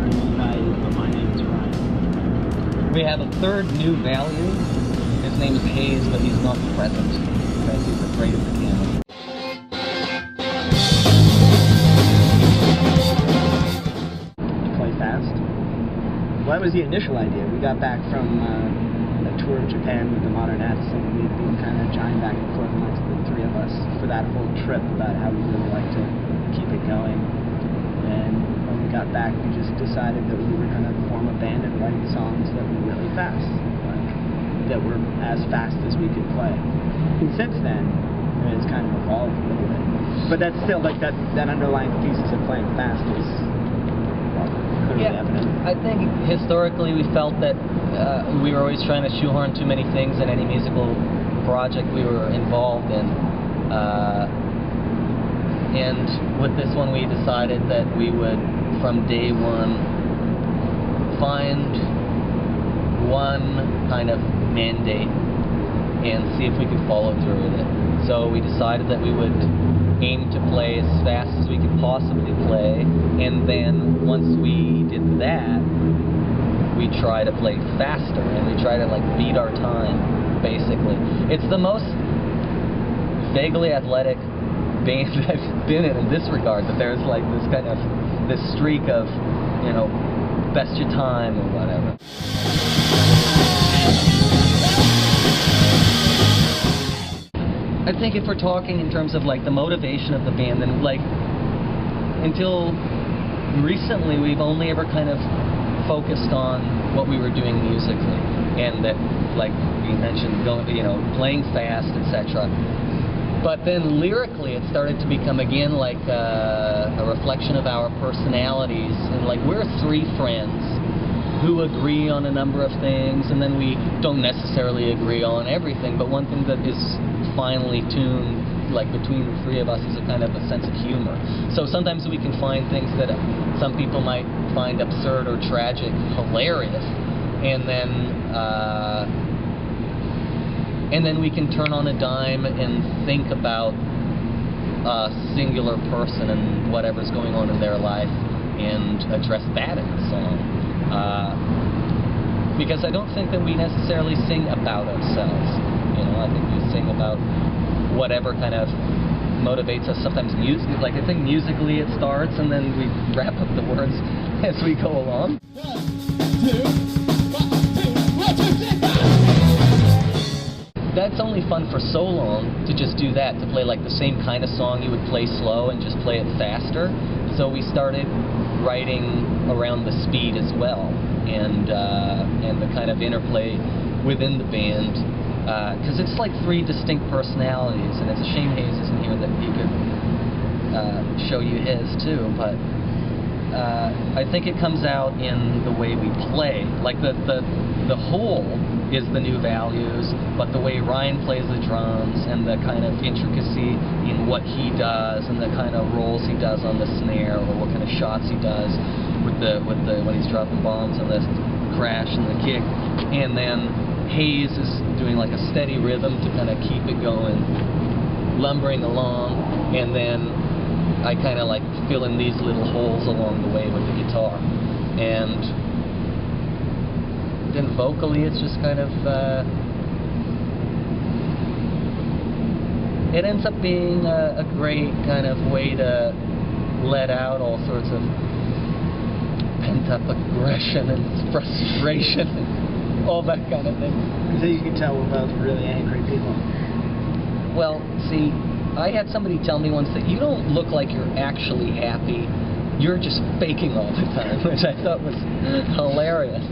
My name is Ryan. We have a third new value. His name is Hayes, but he's not present because he's afraid of the piano. You play fast? Well, that was the initial idea. We got back from a tour of Japan with the Modernettes, and we'd been kind of jiving back and forth amongst the three of us for that whole trip about how we really like to keep it going. And when we got back, we just decided that we were going to form a band and write songs that were really fast, that were as fast as we could play. And since then, it's kind of evolved a little bit. But that's still like that underlying thesis of playing fast is clearly evident. I think historically we felt that we were always trying to shoehorn too many things in any musical project we were involved in. And with this one, we decided that we would, from day one, find one kind of mandate and see if we could follow through with it. So we decided that we would aim to play as fast as we could possibly play, and then once we did that, we try to play faster, and we try to like beat our time, basically. It's the most vaguely athletic band I've been in this regard, that there's like this kind of, this streak of, you know, best your time or whatever. I think if we're talking in terms of like the motivation of the band, then like until recently we've only ever kind of focused on what we were doing musically, and that, like we mentioned, going, you know, playing fast, etc. But then lyrically it started to become again like a reflection of our personalities, and like we're three friends who agree on a number of things, and then we don't necessarily agree on everything, but one thing that is finely tuned, like between the three of us, is a kind of a sense of humor. So sometimes we can find things that some people might find absurd or tragic hilarious, and then we can turn on a dime and think about a singular person and whatever's going on in their life and address that in the song. Because I don't think that we necessarily sing about ourselves. You know, I think we sing about whatever kind of motivates us. Sometimes music, like I think musically it starts, and then we wrap up the words as we go along. 1, 2, 1, 2, 3, that's only fun for so long to just do that, to play like the same kind of song you would play slow and just play it faster. So we started writing around the speed as well, and the kind of interplay within the band, because it's like three distinct personalities, and it's a shame Hayes isn't here that he could show you his too, but I think it comes out in the way we play. Like the whole is the new values, but the way Ryan plays the drums and the kind of intricacy in what he does and the kind of rolls he does on the snare, or what kind of shots he does with the when he's dropping bombs and the crash and the kick, and then Hayes is doing like a steady rhythm to kind of keep it going, lumbering along, and then I kind of like fill in these little holes along the way with the guitar. And then vocally it's just kind of it ends up being a great kind of way to let out all sorts of pent-up aggression and frustration and all that kind of thing. So you can tell we're both really angry people. Well, see, I had somebody tell me once that you don't look like you're actually happy, you're just faking all the time, which I thought was hilarious.